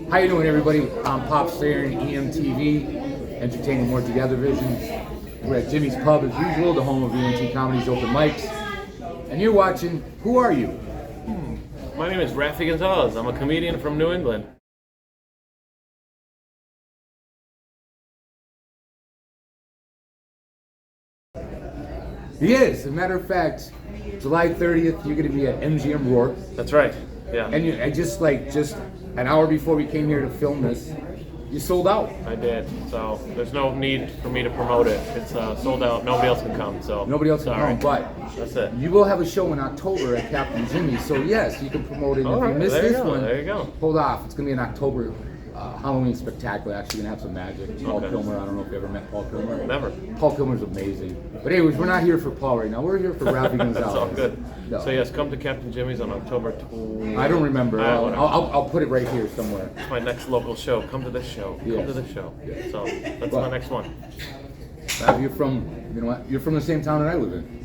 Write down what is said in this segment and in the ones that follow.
How you doing, everybody? I'm Pop Slayer in EMTV, entertaining more together visions. We're at Jimmy's Pub as usual, the home of EMT Comedy's open mics. And you're watching Who Are You? My name is Rafi Gonzalez. I'm a comedian from New England. He is. As a matter of fact, July 30th, you're going to be at MGM Rourke. That's right. Yeah. And just an hour before we came here to film this, you sold out. I did. So there's no need for me to promote it. It's sold out. Nobody else can come. So Nobody else can sorry. come, but that's it. you will have a show in October at Captain Jimmy's. So yes, you can promote it. All if you right, miss there you this go, one, there you go. hold off. It's going to be in October. Halloween Spectacular. Actually, gonna have some magic. Paul Okay. Kilmer. I don't know if you ever met Paul Kilmer. Never. Paul Kilmer's amazing. But anyways, we're not here for Paul right now. We're here for Rafi Gonzalez. That's all good. No. So yes, come to Captain Jimmy's on October 20th. I don't remember. Whatever. I'll put it right here somewhere. It's my next local show. Come to this show. Yes. Come to this show. Yes. So that's Well, my next one. Rafi, you're from, you know what? You're from the same town that I live in.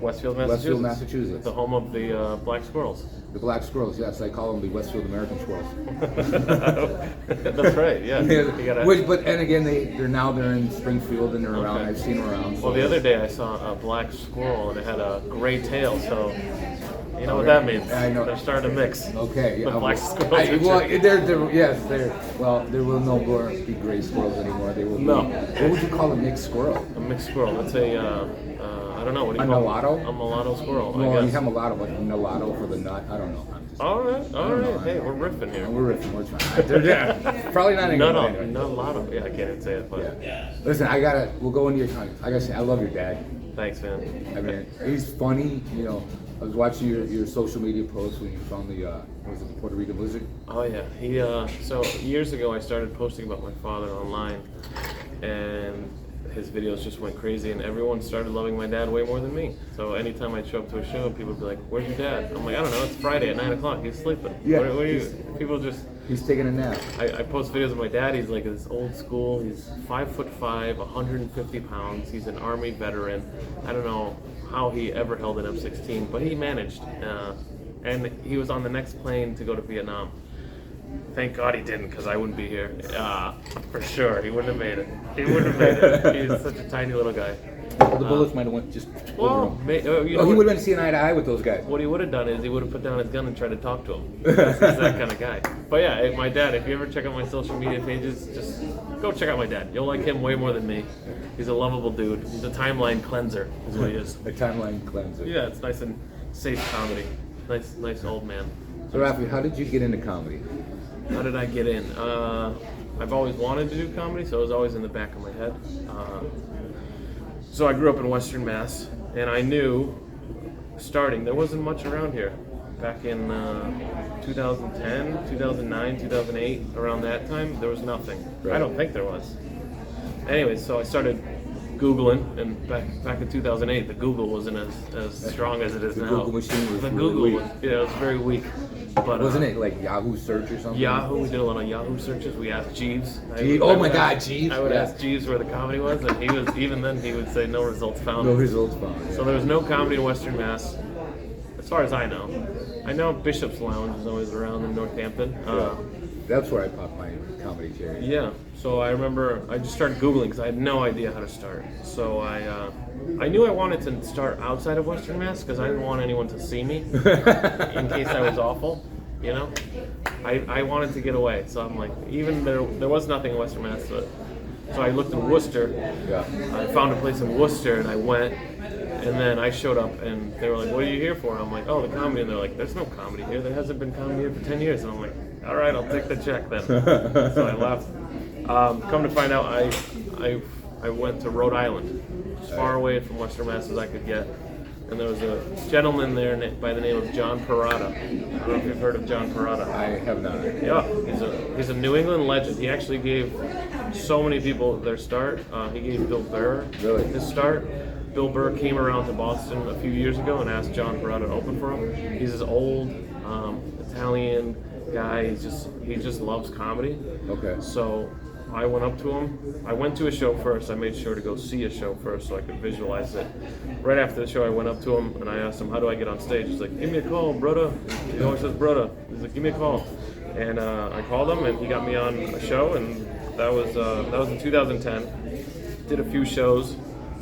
Westfield, Massachusetts. Westfield, Massachusetts. The home of the Black Squirrels. The Black Squirrels. Yes, I call them the Westfield American Squirrels. That's right. Yeah. You gotta- And again, they're in Springfield and they're around. Okay. I've seen them around. Well, the other day I saw a black squirrel and it had a gray tail, so you know what that means. I know. They're starting to mix. Okay, The yeah. black squirrels. There will no more be gray squirrels anymore. They will be. No. What would you call a mixed squirrel? A mixed squirrel. That's I don't know. What do you A call mulatto? it? A mulatto squirrel. I Well, guess. you have mulatto, like mulatto for the nut. I don't know. I'm just, All right. I don't know. Hey, we're riffing here. We're riffing. We're trying. Yeah, probably not English. No, anyway. mulatto. Yeah, I can't even say it, but Yeah. Listen, we'll go into your time. I gotta say, I love your dad. thanks, man. I mean, he's funny. You know, I was watching your social media posts when you found the what was it, the Puerto Rican lizard? Oh yeah, he. So years ago, I started posting about my father online, and his videos just went crazy, and everyone started loving my dad way more than me. So anytime I'd show up to a show, people would be like, "Where's your dad?" I'm like, "I don't know. It's Friday at 9 o'clock. He's sleeping." Yeah, What are you? People just. He's taking a nap. I post videos of my dad. He's like this old school. He's 5'5", 150 pounds. He's an Army veteran. I don't know how he ever held an M16, but he managed. And he was on the next plane to go to Vietnam. Thank God he didn't, because I wouldn't be here. For sure, he wouldn't have made it. He wouldn't have made it. He's such a tiny little guy. The bullets might have went just over him. You know he what? would have been seeing eye to eye with those guys. What he would have done is he would have put down his gun and tried to talk to him. He's that kind of guy. But yeah, my dad, if you ever check out my social media pages, just go check out my dad. You'll like him way more than me. He's a lovable dude. He's a timeline cleanser, is what he is. A timeline cleanser. Yeah, it's nice and safe comedy. Nice old man. So Rafi, how did you get into comedy? How did I get in? I've always wanted to do comedy, so it was always in the back of my head. So I grew up in Western Mass, and I knew there wasn't much around here. Back in 2010, 2009, 2008, around that time, there was nothing. Right. I don't think there was. Anyway, so I started Googling, and back in 2008, the Google wasn't as strong as it is The now. Google machine was the really Google weak. it was very weak. But Wasn't it like Yahoo search or something? Yahoo, we did a lot of Yahoo searches. We asked Jeeves. Jeeves. I would yeah. ask Jeeves where the comedy was, and even then he would say no results found. No results found. Yeah. So there was no comedy in Western Mass, as far as I know. I know Bishop's Lounge is always around in Northampton. That's where I popped my comedy cherry. Yeah, so I remember I just started Googling because I had no idea how to start. So I knew I wanted to start outside of Western Mass because I didn't want anyone to see me in case I was awful, you know? I wanted to get away, so I'm like, even there was nothing in Western Mass, so I looked in Worcester. Yeah. I found a place in Worcester and I went, and then I showed up and they were like, "What are you here for?" I'm like, "Oh, the comedy." And they're like, "There's no comedy here. There hasn't been comedy here for 10 years." And I'm like, "All right, I'll take the check then." So I left. Come to find out, I went to Rhode Island, as far away from Western Mass as I could get. And there was a gentleman there by the name of John Parada. I don't know if you've heard of John Parada. I have not. Yeah, he's a New England legend. He actually gave so many people their start. He gave Bill Burr his start. Bill Burr came around to Boston a few years ago and asked John Parada to open for him. He's this old Italian guy. He just loves comedy. Okay. So I went up to him. I went to a show first. I made sure to go see a show first so I could visualize it. Right after the show, I went up to him and I asked him, "How do I get on stage?" He's like, "Give me a call, brother." He always says, "Brother." He's like, "Give me a call." And I called him, and he got me on a show, and that was in 2010. Did a few shows,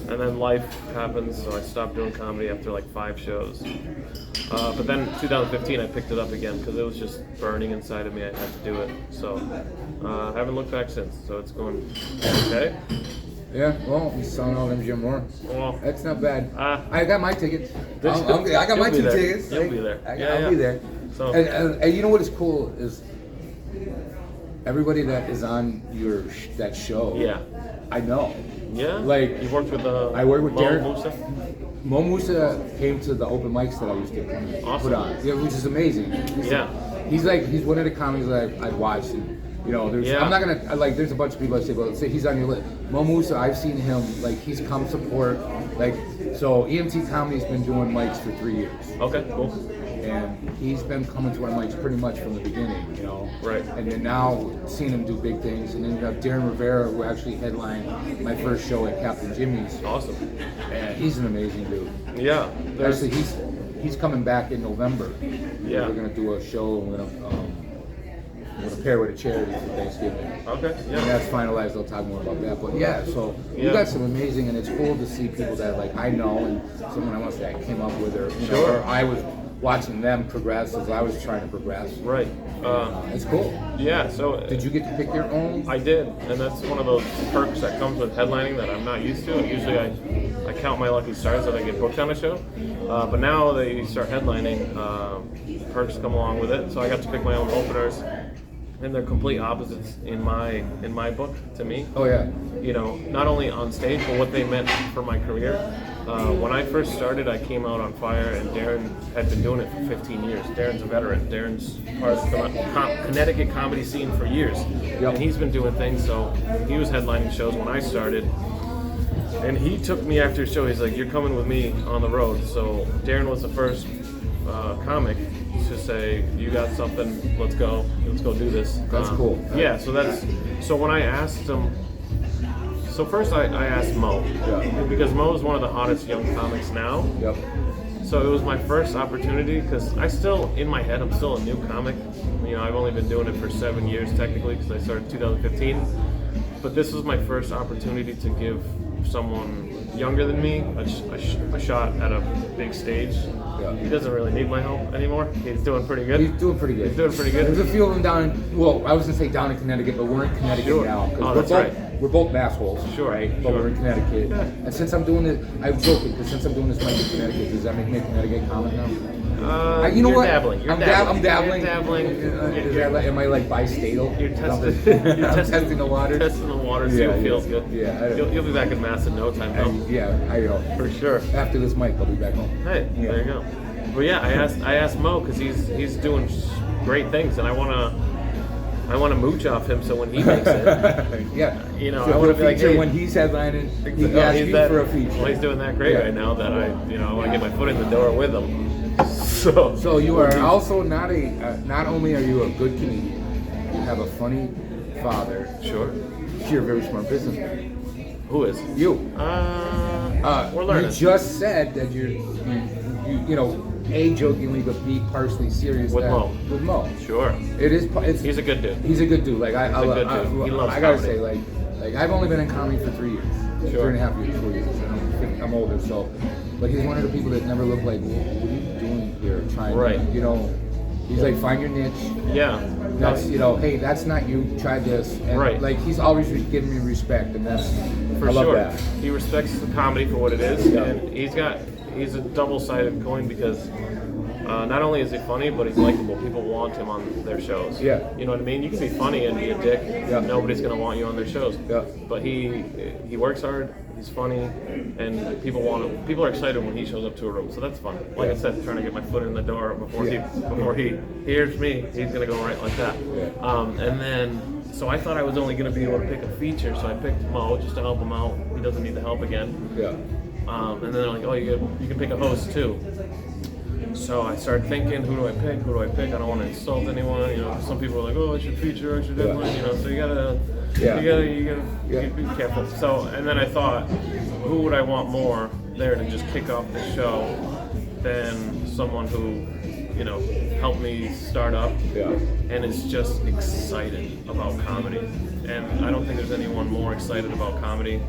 and then life happens, so I stopped doing comedy after like 5 shows. But then 2015, I picked it up again because it was just burning inside of me. I had to do it. So I haven't looked back since. So it's going okay. Yeah, well, he's selling all them Jim Moore. Well, That's not bad. I got my tickets. I got my 2 tickets. You'll be there. I'll be there. So, and you know what is cool is everybody that is on that show. Yeah. I know. Yeah. Like you worked with I worked with Darren. Musa? Mo Musa came to the open mics that I used to put on, which is amazing. He's one of the comedies that I've watched, and you know, I'm not gonna like. There's a bunch of people that say, "Well, say he's on your list." Mo Musa, I've seen him like he's come support, like so. EMT Comedy's been doing mics for 3 years. Okay, cool. And he's been coming to our mics pretty much from the beginning, you know. Right. And then now seeing him do big things, and then you have Darren Rivera, who actually headlined my first show at Captain Jimmy's. Awesome. And he's an amazing dude. Yeah. Actually, he's coming back in November. Yeah. We're gonna do a show, and we're gonna pair with a charity for Thanksgiving. Okay. Yeah. And that's finalized. I'll talk more about that. But yeah, so you got some amazing, and it's cool to see people that like I know, and someone I want to say I came up with, or you know, or I was watching them progress as I was trying to progress. Right. It's cool. Yeah. So did you get to pick your own? I did, and that's one of those perks that comes with headlining that I'm not used to. Usually I count my lucky stars that I get booked on a show, but now that you start headlining, perks come along with it. So I got to pick my own openers, and they're complete opposites in my book to me. Oh yeah. You know, not only on stage, but what they meant for my career. When I first started, I came out on fire, and Darren had been doing it for 15 years. Darren's a veteran. Darren's part of the Connecticut comedy scene for years. Yep. And he's been doing things, so he was headlining shows when I started. And he took me after a show. He's like, "You're coming with me on the road." So Darren was the first comic to say, "You got something, let's go do this." That's cool. Yeah, so when I asked him, so first I asked Mo, because Mo is one of the hottest young comics now. Yep. So it was my first opportunity, because in my head, I'm still a new comic. You know, I've only been doing it for 7 years technically, because I started in 2015. But this was my first opportunity to give someone younger than me a shot at a big stage. Yeah. He doesn't really need my help anymore. He's doing pretty good. He's doing pretty good. There's a few of them down in, well, I was going to say down in Connecticut, but we're in Connecticut now. We're both massholes, right? But we're in Connecticut. Yeah. And since I'm doing this, I'm joking, because since I'm doing this mic in Connecticut, does that make me a Connecticut comic now? You know what? I'm dabbling. Am I like bistatal? You're testing the water. Testing the water, see what feels good. Yeah. You'll be back in Mass in no time, though. I know. For sure. After this mic, I'll be back home. Hey, there you go. But yeah, I asked Mo, because he's doing great things, and I wanna mooch off him, so when he makes it, you know, so I want to be like, hey, when he's headlining, he asks you for a feature. Well, he's doing that great right now that I want to get my foot in the door with him. So you are also not only are you a good comedian, you have a funny father. Sure. You're a very smart businessman. Who is? You. We're learning. You just said that you A, jokingly, but B, partially serious. With Mo. Sure. He's a good dude. He's a good dude. Like He loves I gotta comedy. say, like I've only been in comedy for 3 years. Sure. 3.5 years, 4 years. I'm older, so. But he's one of the people that never look like, what are you doing here? Trying to, he's like, find your niche. Yeah. That's, hey, that's not you. Try this. And like, he's always giving me respect, and that's for I love sure. that. He respects the comedy for what it is, and he's a double-sided coin, because not only is he funny, but he's likable. People want him on their shows. Yeah. You know what I mean? You can be funny and be a dick. Yeah. Nobody's gonna want you on their shows. Yeah. But he works hard. He's funny, and people want him. People are excited when he shows up to a room, so that's fun. Like I said, trying to get my foot in the door before he hears me, he's gonna go right like that. Yeah. And then, so I thought I was only gonna be able to pick a feature, so I picked Mo just to help him out. He doesn't need the help again. Yeah. And then they're like, oh, you can pick a host too. So I started thinking, who do I pick? I don't want to insult anyone. You know, some people are like, oh, I should feature, I should deadline. You know, so you gotta be careful. So, and then I thought, who would I want more there to just kick off the show than someone who you know, helped me start up, Yeah. and is just excited about comedy. And I don't think there's anyone more excited about comedy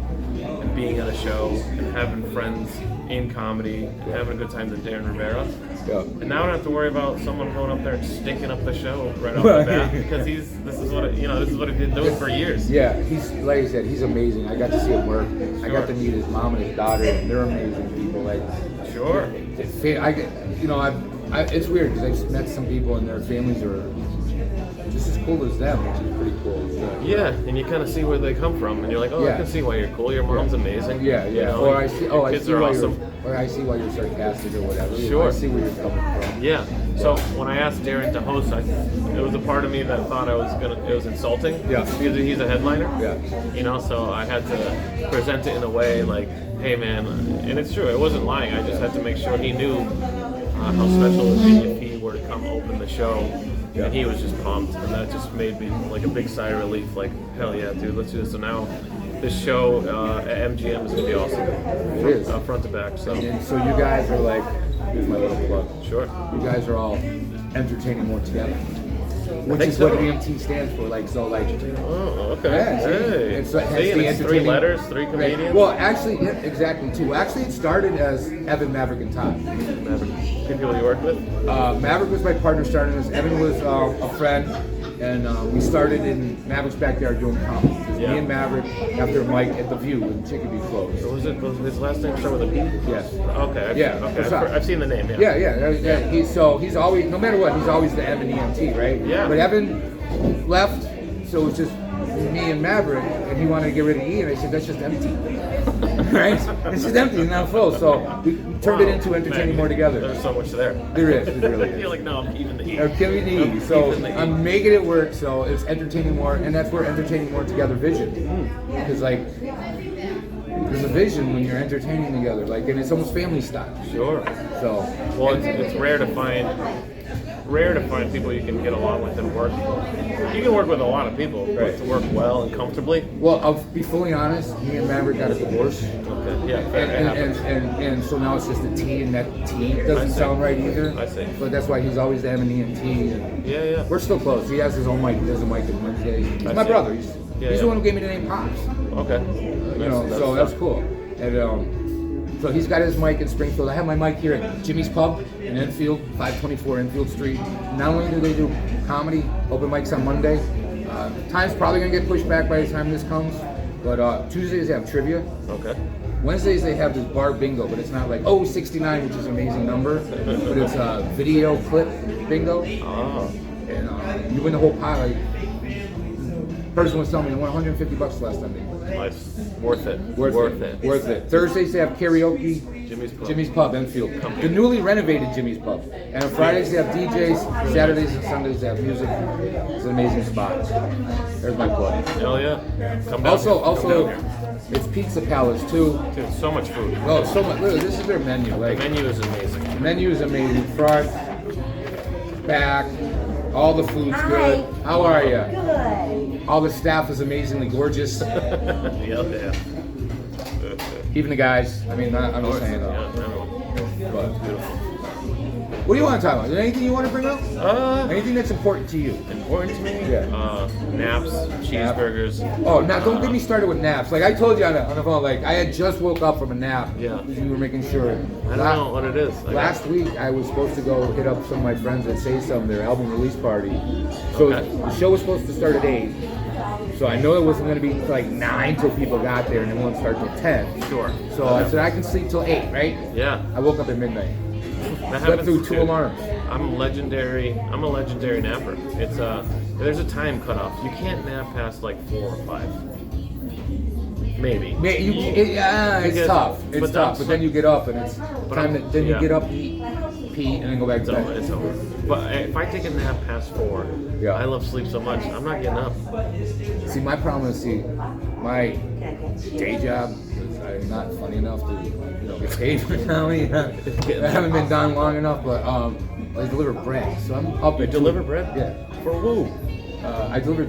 and being at a show and having friends in comedy and having a good time than Darren Rivera. Yeah. And now I don't have to worry about someone going up there and stinking up the show right off the bat because this is what he's been doing for years. Yeah, he's like I said, he's amazing. I got to see him work. I got to meet his mom and his daughter, and they're amazing people. Like, Sure. It's weird because I've met some people and their families are just as cool as them, which is pretty cool. So, Yeah, and you kind of see where they come from, and you're like, oh, Yeah. I can see why you're cool. Your mom's amazing. Yeah, yeah. You know, Or I see, your kids are awesome. I see why you're sarcastic or whatever. Sure. I see where you're coming from. Yeah. So when I asked Darren to host, it was a part of me that thought it was insulting. Yeah. Because he's a headliner. Yeah. You know, so I had to present it in a way like, hey man, and it's true. It wasn't lying. I just had to make sure he knew how special it would be if he were to come open the show. Yeah. And he was just pumped, and that just made me like a big sigh of relief. Like, hell yeah, dude, let's do this. So now, this show at MGM is gonna be awesome. It is. Front to back. So And so you guys are like, here's my little plug. sure. You guys are all entertaining more together. Which think is what so. EMT stands for, like, so, like, Oh, okay. yeah, see? Hey. It's See, hence and the it's 3 entertaining- letters, 3 comedians. Well, actually, yeah, exactly, too. Actually, it started as Evan, Maverick, and Todd. Maverick. People you work with? Maverick was my partner starting this. Evan was a friend, and we started in Maverick's backyard doing comedy. It was Yeah. me and Maverick after Mike at The View when Chicopee closed. Was his last name start with a P? Yes. Okay. Yeah, Okay. what's up? I've seen the name. Yeah. Yeah. He's always, no matter what, he's always the Evan EMT, right? Yeah. But Evan left, so it was just me and Maverick, and he wanted to get rid of E, and I said, that's just empty. Right? It's just empty, it's not full. So we turned it into entertaining Man, more together. There's so much there. There is, it really is. You're like, no, I'm keeping the E. I'm killing the E. So keeping the E. I'm making it work, so it's entertaining more, and that's where entertaining more together vision. Because, like, there's a vision when you're entertaining together, like, and it's almost family style. Sure. So, Well, it's rare to find people you can get along with and work. You can work with a lot of people, but Right. to work well and comfortably. well, I'll be fully honest, me and Maverick got a divorce. Okay. Yeah. Fair. It happens. And so now it's just a T, and that T doesn't I see. sound right either. I see. But that's why he's always the M and EMT. And Yeah. we're still close. He has his own mic. He does a mic on Wednesday. He's I my see. brother. He's Yeah, the yeah. one who gave me the name Pops. Okay. You know, so that's cool. And so he's got his mic in Springfield. I have my mic here at Jimmy's Pub in Enfield, 524 Enfield Street. Not only do they do comedy, open mics on Monday. Time's probably gonna get pushed back by the time this comes. But Tuesdays they have trivia. Okay. Wednesdays they have this bar bingo, but it's not like 69, which is an amazing number, but it's a video clip bingo, Oh. and you win the whole pile. Like, person was telling me they won $150 last time. Nice. Worth it. Worth it. Thursdays they have karaoke. Jimmy's Pub. Enfield. The newly renovated Jimmy's Pub. And on Fridays they have DJs. Saturdays and Sundays they have music. It's an amazing spot. There's my plug. Hell yeah. Come down. Also, it's Pizza Palace too. Dude, so much food. Oh, so much. Look, this is their menu. The Like, menu is amazing. the menu is amazing. Front, back, all the food's good. How are you? Good. All the staff is amazingly gorgeous. Yeah. Even the guys. I mean, I'm just saying though. Yeah, everyone. But Beautiful. what do you want to talk about? Is there anything you want to bring up? Anything that's important to you? Important to me? Yeah. Naps, cheeseburgers. Oh, now don't get me started with naps. Like I told you on the phone, like I had just woke up from a nap. Yeah. You were making sure. I don't know what it is. Last week I was supposed to go hit up some of my friends at Say Some, their album release party. So Okay. the show was supposed to start at 8. So I know it wasn't going to be like 9 till people got there, and it won't start till 10. Sure. So I said I can sleep till 8, right? Yeah. I woke up at midnight. That Slept happens through 2 too. alarms. I'm a legendary napper. It's there's a time cutoff. You can't nap past like 4 or 5. Maybe. It's Because- tough. It's but tough. that's But then you get up, and it's time. Then you yeah. get up, eat, pee, and then go back It's to over. bed. It's over. But if I take a nap past 4, Yeah. I love sleep so much. I'm not getting up. See, my problem is, my day job is I'm not funny enough to get paid for comedy. I haven't been done long enough, but I deliver bread, so I'm up. You at deliver 2. bread? Yeah. For who? I deliver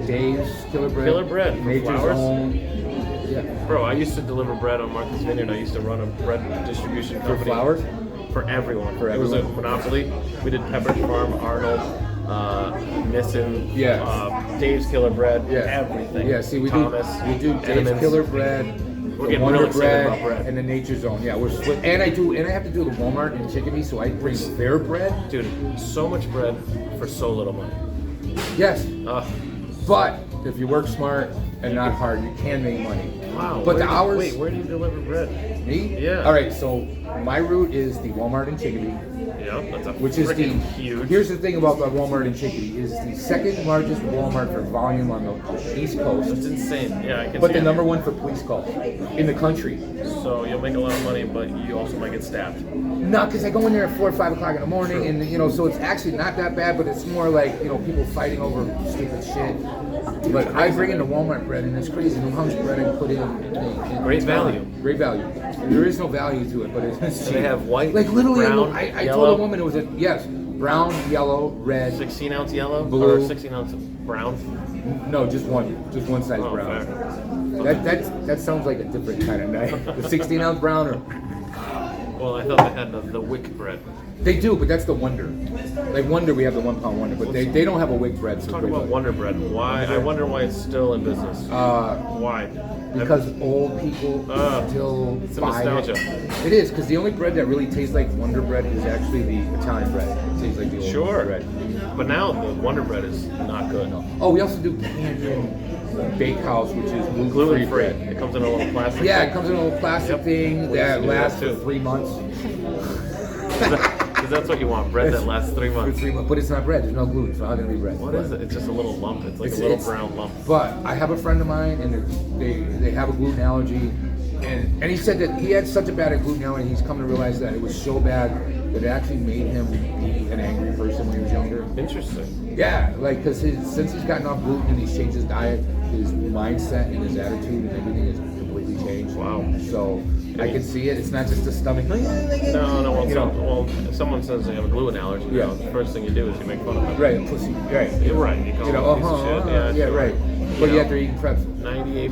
Dave's Killer Bread. Killer Bread for Nature's Flowers? Own. Yeah. Bro, I used to deliver bread on Martha's Vineyard. I used to run a bread distribution For company. Flowers? for everyone. For It was a everyone. monopoly. We did Pepperidge Farm, Arnold, Nissen, Yes. Dave's Killer Bread, Yeah. everything. Yeah, see, we Thomas, do Dave's Edmonds. Killer Bread, We're the getting Wonder real excited Bread, about bread. and the Nature Zone. Yeah, we're split. And I have to do the Walmart and Chicopee, so I bring their bread. Dude, so much bread for so little money. Yes, Ugh. but if you work smart and not hard, you can make money. Wow. But the hours. Wait, where do you deliver bread? Me? Yeah. All right, so my route is the Walmart in Chicopee, Yeah, that's a which is the freaking huge. Here's the thing about the Walmart in Chicopee is the second largest Walmart for volume on the East Coast, It's insane. Yeah, I can but see the it. number one for police calls in the country. So you'll make a lot of money, but you also might get stabbed. No, because I go in there at 4 or 5 o'clock in the morning, True. and so it's actually not that bad, but it's more like people fighting over stupid shit. But I bring in the Walmart bread, and it's crazy. You know how much bread I put in. Great value. Great value. There is no value to it, but it's cheap. They have white, like literally. brown, I yellow. told a woman it was brown, yellow, red. 16 ounce yellow Blue. or 16 ounce brown. No, just one size Oh, brown. fair. That sounds like a different kind of knife. The 16-ounce brown, or Well, I thought they had the wick bread. they do, but that's the Wonder. Like Wonder, we have the 1 pound Wonder, but they don't have a wick bread. So Talk great about value. Wonder Bread. Why? I wonder why it's still in business. Why? Because old people still it's a buy nostalgia. it. It is, because the only bread that really tastes like Wonder Bread is actually the Italian bread. It tastes like the old Sure. bread. But now the Wonder Bread is not good. Oh, we also do Canyon Bakehouse, which is gluten-free Gluten free. bread. It comes in a little plastic. Yeah, thing. it comes in a little plastic Yep. thing We used that to do that lasts for too. 3 months. Because that's what you want. Bread that lasts 3 For months. 3 months. But it's not bread. There's no gluten. It's not going to be bread. What is it? It's just a little lump. It's like a It's- little it's- brown lump. But I have a friend of mine, and they have a gluten allergy, and he said that he had such a bad gluten allergy. He's come to realize that it was so bad that it actually made him be an angry person when he was younger. Interesting. Yeah, like because since he's gotten off gluten and he's changed his diet, his mindset and his attitude and everything has completely changed. Wow. So I can see it. It's not just a stomach. No. Well, You know. well, if someone says they have a gluten allergy, Yeah. the first thing you do is you make fun of them. Right, pussy. Right. You're right. You call them a piece of shit. Yeah, sure. right. You But know, yet they're eating pretzels. 98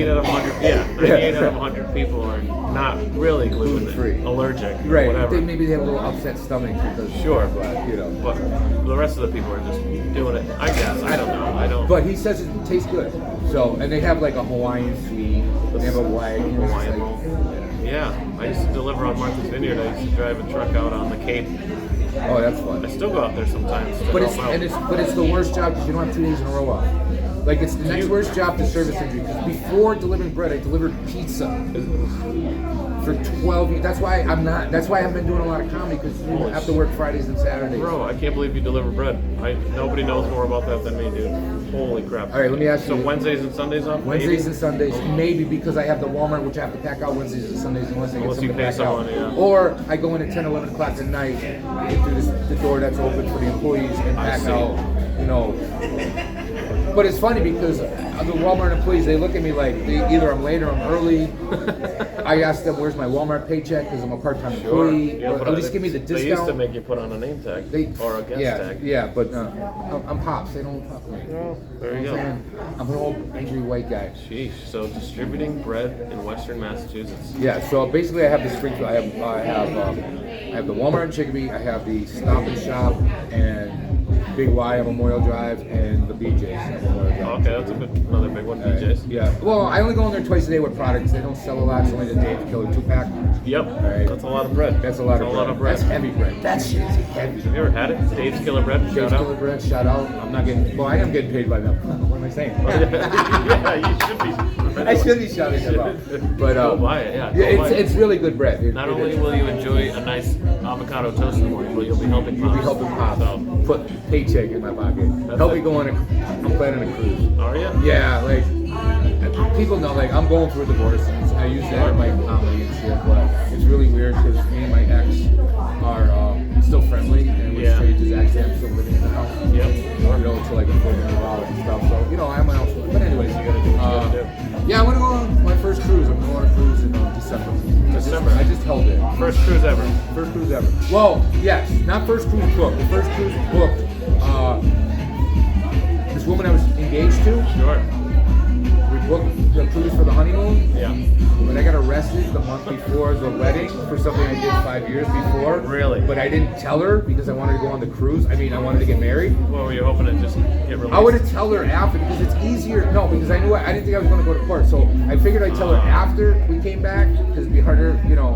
out of 100. Yeah, 98 out of 100 people are not really Gluten-free. allergic, or Right. whatever. Maybe they have a little upset stomach because Sure. but But the rest of the people are just doing it. I guess. I don't know. I don't. But he says it tastes good. So, and they have like a Hawaiian sweet. They have a Hawaiian. Hawaiian roll. Yeah, I used to deliver on Martha's Vineyard. I used to drive a truck out on the Cape. Oh, that's fun. I still go out there sometimes. To But help out. it's the worst job because you don't have 2 days in a row off. Like it's the next worst job to service injury. Because before delivering bread, I delivered pizza for 12 years. That's why I haven't been doing a lot of comedy because you have to work Fridays and Saturdays. Bro, I can't believe you deliver bread. Nobody knows more about that than me, dude. Holy crap. All right, let me ask So you. Wednesdays and Sundays off? Wednesdays maybe? and Sundays, maybe because I have the Walmart, which I have to pack out Wednesdays and Sundays unless I get Unless you something to pay pack someone, out. yeah. Or I go in at 10, 11 o'clock at night, get through the door that's open for the employees and I pack see. out, But it's funny because the Walmart employees, they look at me like either I'm late or I'm early. I ask them, where's my Walmart paycheck because I'm a part-time employee. Yeah, Or but at least give me the discount. They used to make you put on a name tag or a guest tag. Yeah, but I'm Pops. They don't talk to me. Oh, there you know what I'm go. saying? I'm an old angry white guy. Sheesh. So distributing bread in Western Massachusetts. Yeah, so basically I have the Springfield. I have the Walmart in Chicopee. I have the Stop and Shop and Big Y on Memorial Drive and the BJ's on Memorial Drive. Okay, that's another big one, BJ's. Yeah. Well, I only go in there twice a day with products. They don't sell a lot. It's only the Dave's Killer 2-pack. Yep. Right. That's a lot of bread. That's a lot of bread. That's heavy bread. That shit is heavy. Have you ever had it? Dave's Killer Bread. Dave's Shout out. Killer bread. Shout out. I'm not getting. Well, I am getting paid by them. What am I saying? Yeah, you should be. I should be shouting them out. But Go buy it. Yeah. Go buy it. it's really good bread. Not only will you enjoy a nice avocado toast in the morning, but you'll be helping You'll be Pops. helping Pops So, put paycheck in my pocket. Help me go on I'm planning a cruise. are you? Yeah, like people know, like I'm going through a divorce, and I use that in my comedy and shit. But it's really weird because me and my ex are still friendly, and which changes actually I'm still living in the house. Yep. Until like a full move out and stuff. So I have my own. But anyways, You gotta do what you gotta do. yeah, I'm gonna go on my first cruise. I'm going on a cruise in December. December. I just held it. First cruise ever. First cruise ever. Well, yes, not first cruise booked. The first cruise booked. This woman I was engaged to, Sure. we booked the cruise for the honeymoon. Yeah. But I got arrested the month before the wedding for something I did 5 years before. Really? But I didn't tell her because I wanted to go on the cruise. I mean, I wanted to get married. Well, were you hoping to just get released? I would have tell her after because it's easier. No, because I knew I didn't think I was going to go to court. So I figured I'd tell her after we came back because it'd be harder, you know.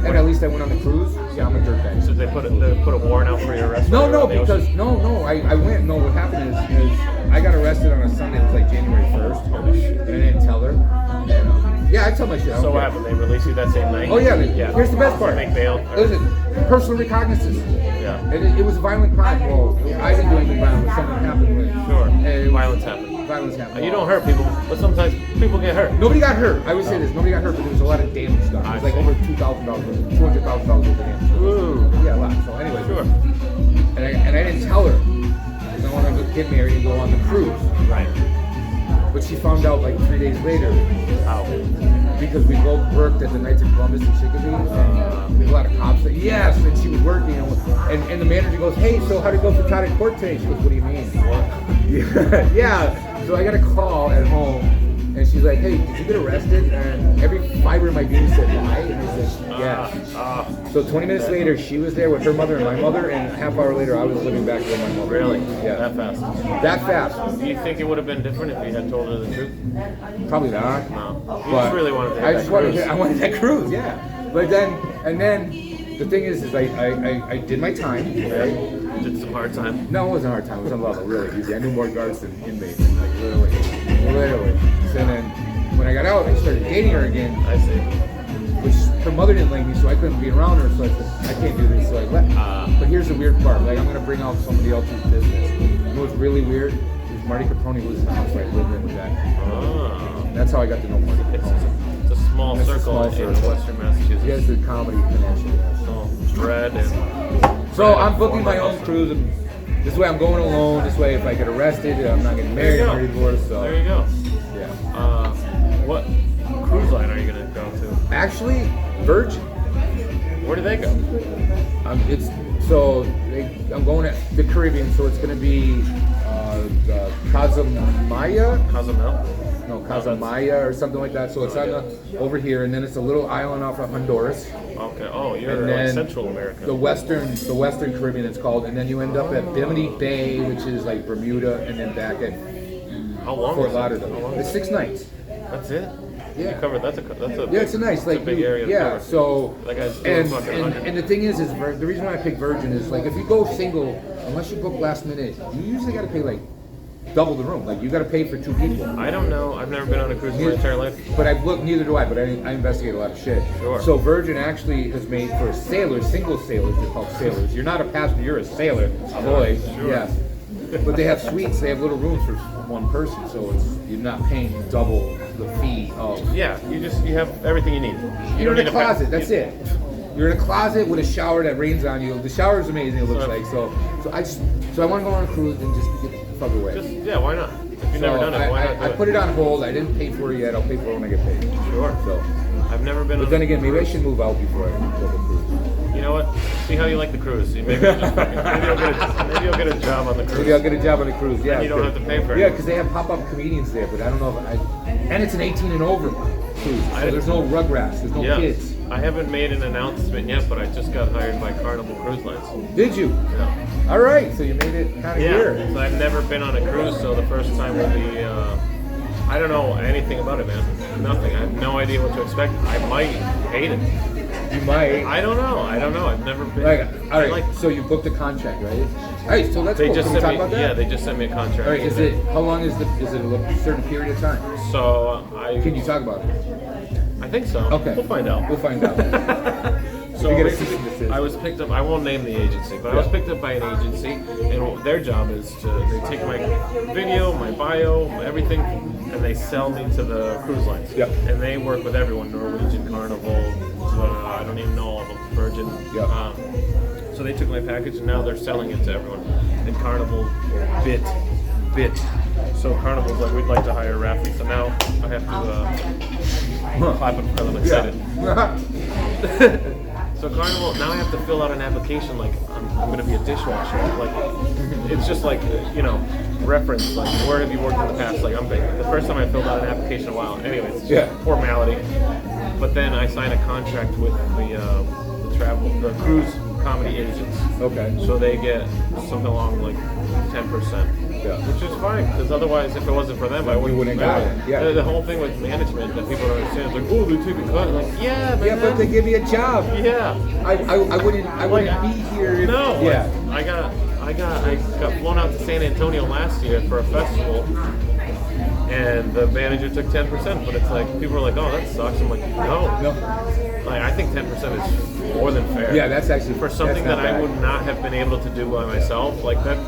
And at least I went on the cruise. Yeah, I'm a dirtbag. So they put a warrant out for your arrest? No, on the because ocean? I went. No, what happened is I got arrested on a Sunday. It was like January 1st. Holy shit. And I didn't tell her. And, yeah, I tell my shit. I don't So what care. happened? They released you that same night? Oh yeah. Yeah. Here's the best part. Make bail? Listen, personal recognizance. Yeah. It was a violent crime. Well, I didn't do anything violent. Something happened with. Sure. And Violence happened. Violence happened. You don't hurt people, but sometimes people get hurt. Nobody got hurt. I would say this. Nobody got hurt, but there was a lot of damage done. It was like over $2,000, $200,000 worth of damage. Ooh. Yeah, a lot. So anyway. Sure. And I didn't tell her because I wanted to get married and go on the cruise. Right. But she found out like 3 days later How? because we both worked at the Knights of Columbus in Chicopee. And there's a lot of cops that, yes, and she was working. And the manager goes, hey, so how did it go for Todd in court today? She goes, what do you mean? What? Yeah. So I got a call at home, and she's like, hey, did you get arrested? And every fiber in my being said, why? And I said, yeah. So 20 minutes later, she was there with her mother and my mother, and a half hour later, I was living back with my mother. Really? Yeah. That fast? That fast? Do you think it would have been different if you had told her the truth? Probably not. No. You But just really wanted to I hit just that wanted, cruise. I wanted that cruise, yeah. But then the thing is I did my time, right? Did some hard time. No, it wasn't a hard time. It was unlovable, really easy. I knew more guards than inmates, like literally. So then when I got out, I started dating her again, I see. which her mother didn't like me, so I couldn't be around her. So I said, I can't do this. So I left. But here's the weird part. Like, I'm gonna bring out somebody else's business. You know what's really weird? Is Marty Caproni who was in the house right lived in with that. Oh. That's how I got to know Marty It's Caproni. a small It's a circle small in circle. Western Massachusetts. He has the comedy connection. So, Dread and... So I'm booking my own cruise, and this way I'm going alone. This way, if I get arrested, I'm not getting married or divorced. So There you go. yeah. What cruise line are you going to go to? Actually, Virgin. Where do they go? I'm going to the Caribbean, so it's going to be Casamaya. Cozumel? No, Casamaya or something like that. So it's on over here, and then it's a little island off of Honduras. Okay. Oh, you're And like then Central America. The Western Caribbean, it's called, and then you end up at Bimini Bay, which is like Bermuda, and then back at How long Fort is it? Lauderdale. How long It's is 6 nights. it? That's it? Yeah. You covered, that's a Yeah, it's a nice like big area to yeah. cover. So That guy's doing and, fucking and 100. and the thing is the reason why I pick Virgin is like if you go single, unless you book last minute, you usually got to pay like double the room. Like you got to pay for 2 people. I don't know. I've never been on a cruise in my entire life. But I've looked, neither do I. But I investigate a lot of shit. Sure. So Virgin actually has made for sailors, single sailors. They're called sailors. You're not a passenger. You're a sailor. Boy, Sure. yeah. But they have suites. They have little rooms for one person, so you're not paying double the fee of. Yeah, you have everything you need. You're don't in a need closet. That's it. You're in a closet with a shower that rains on you. The shower is amazing. It looks So- like so. So I want to go on a cruise and just get the fuck away. Yeah, why not? If you've never done it, why not do I it? put it on hold. I didn't pay for it yet. I'll pay for it when I get paid. Sure. So, I've never been but on then a again, maybe I cruise. should move out before I book a cruise. You know what? See how you like the cruise. Maybe you'll maybe you'll get a job on the cruise. Maybe I'll get a job on a cruise. Yeah. And you don't have to pay for it. Yeah, because they have pop-up comedians there, but I don't know if and it's an 18 and over cruise. So there's no Rugrats. There's no kids. I haven't made an announcement yet, but I just got hired by Carnival Cruise Lines. Did you? Yeah. All right. So you made it kind of here. So I've never been on a cruise, so the first time will be. I don't know anything about it, man. Nothing. I have no idea what to expect. I might hate it. You might. I don't know. I've never been. All right. So you booked a contract, right? All right. So that's They cool. just Can we sent talk me. about that? Yeah, they just sent me a contract. All right. Is it how long is it a certain period of time? So Can you talk about it? I think so. Okay. We'll find out. We'll find out. So You get a basically, cease and desist. I was picked up. I won't name the agency, but I was picked up by an agency, and their job is they take my video, my bio, everything, and they sell me to the cruise lines. Yep. And they work with everyone: Norwegian, Carnival. I don't even know all of them. Virgin. Yep. So they took my package, and now they're selling it to everyone. And Carnival bit. So Carnival's like, we'd like to hire Rafi. So now I have to clap it because I'm excited. So Carnival, now I have to fill out an application like I'm going to be a dishwasher. Like, it's just like, reference, like, where have you worked in the past? Like, the first time I filled out an application in a while. Anyways, it's just formality. But then I signed a contract with the cruise comedy agents. Okay. So they get something along like 10%. Yeah. Which is fine, because otherwise, if it wasn't for them, I wouldn't got it. Yeah. The whole thing with management that people don't understand is like, oh, they take a cut. Like, yeah, man. Yeah, but they give you a job. Yeah. I wouldn't be here. No. Yeah. I got flown out to San Antonio last year for a festival, and the manager took 10%. But it's like people are like, oh, that sucks. I'm like, no. Like, I think 10% is more than fair. Yeah, that's actually for something that I would not have been able to do by myself. Like that.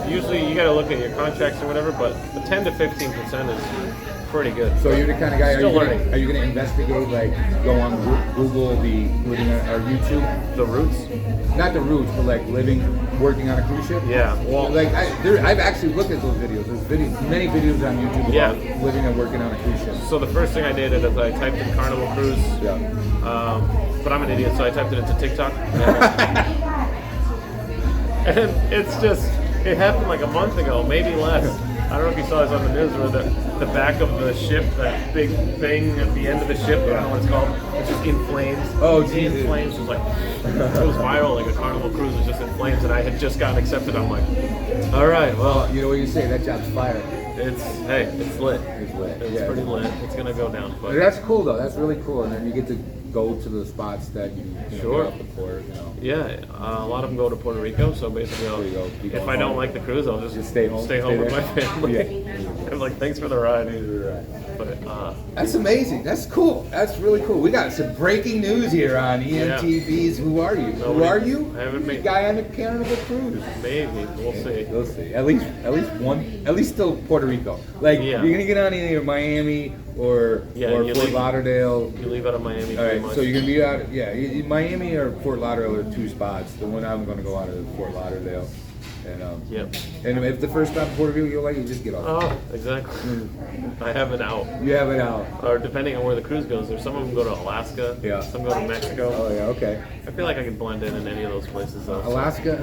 Usually, you got to look at your contracts or whatever, but the 10 to 15% is pretty good. So you're the kind of guy. Still learning. Are you going to investigate? Like, go on Google or YouTube? The roots? Not the roots, but like working on a cruise ship. Yeah. Well, like I've actually looked at those videos. There's many videos on YouTube about living and working on a cruise ship. So the first thing I did is I typed in Carnival Cruise. Yeah. But I'm an idiot, so I typed it into TikTok. And it's just, it happened like a month ago, maybe less. I don't know if you saw this on the news where the back of the ship, that big thing at the end of the ship, I don't know what it's called, it's just in flames. Oh, Jesus. In flames. It was like, it was viral, like a Carnival Cruise was just in flames, and I had just gotten accepted. I'm like, all right, well. You know what you say, that job's fire. It's lit. It's lit. It's pretty lit. It's going to go down. But that's cool, though. That's really cool. And then you get to go to the spots that you sure. Get off the port, Yeah, a lot of them go to Puerto Rico, so basically if I don't like the cruise, I'll just stay home with my family. Yeah. I'm like, thanks for the ride. But, that's amazing. That's cool. That's really cool. We got some breaking news here on EMTV's Who Are You? Who are you? I haven't made guy on the Carnival Cruise. Maybe. We'll see. We'll see. At least still Puerto Rico. Like you're gonna get on either Miami or Fort Lauderdale. You leave out of Miami. All right, so you're gonna be out. Miami or Fort Lauderdale are two spots. The one I'm gonna go out of Fort Lauderdale. And and if the first stop in Puerto Rico you like, you just get off. Oh, exactly. I have it out. You have it out. Or depending on where the cruise goes, there's some of them go to Alaska. Yeah. Some go to Mexico. Oh yeah, okay. I feel like I can blend in any of those places though. Alaska,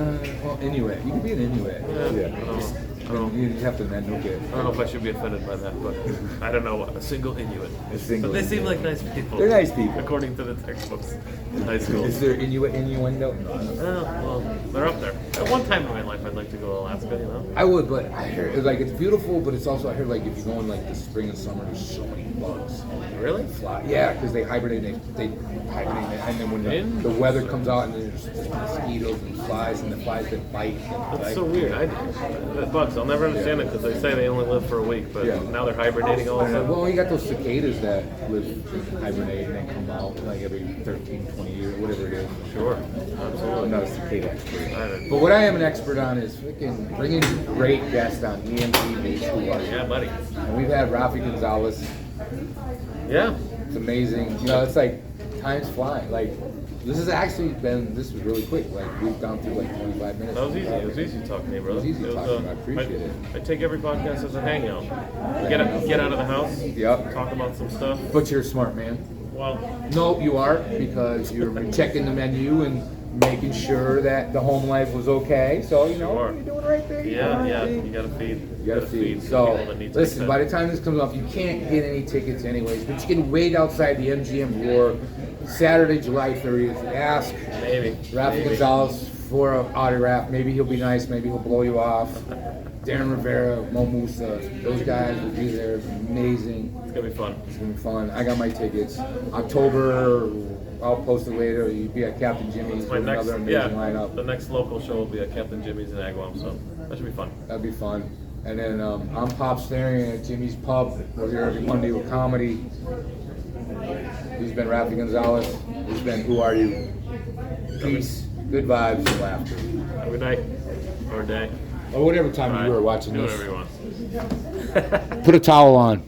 Inuit. You can be an Inuit. Yeah. You have to not look at. I don't know if I should be offended by that, but I don't know what a single Inuit. But they seem like nice people. They're nice people, according to the textbooks in high school. Is there Inuit innuendo? No. Well, they're up there. At one time in my life, I'd like to go to Alaska. I would, but I hear it's beautiful, but it's also I heard if you go in the spring and summer, there's so many bugs. Really? Fly. Yeah, because they hibernate. They hibernate, and then when the weather comes out, and there's just mosquitoes and flies, and the flies that bite. That's so weird. Bugs. I'll never understand it because they say they only live for a week, but now they're hibernating all of a sudden. Well, you got those cicadas that hibernate and then come out every 13, 20 years, whatever it is. Sure, absolutely. I'm not a cicada expert. But what I am an expert on is freaking bringing great guests on EMTV. Yeah, buddy. And we've had Rafi Gonzalez. Yeah. It's amazing. It's like time's flying. This was really quick. We've gone through 25 minutes. That was easy. It was easy talking to you, brother. It was easy talking. I appreciate it. I take every podcast as a hangout. Get out of the house. Yep. Talk about some stuff. But you're a smart man. Well, no, you are, because you're checking the menu and making sure that the home life was okay. So you're doing the right thing. Yeah. You gotta feed. You gotta feed. So listen, by the time this comes off, you can't get any tickets anyways, but you can wait outside the MGM Roar Saturday, July 30th. Ask Rafi Gonzalez for an autograph. Maybe he'll be nice. Maybe he'll blow you off. Darren Rivera, Mo Musa, those guys will be there. It's amazing. It's gonna be fun. It's gonna be fun. I got my tickets. October, I'll post it later. You'll be at Captain Jimmy's with another amazing lineup. The next local show will be at Captain Jimmy's in Agawam, so that should be fun. That'd be fun. And then I'm Pop Staring at Jimmy's Pub. We're here every Monday with comedy. He's been Rafi Gonzalez. He's been Who Are You? Peace, good vibes, and laughter. Have a good night or day. Or whatever time you were watching this. Do whatever you want. Put a towel on.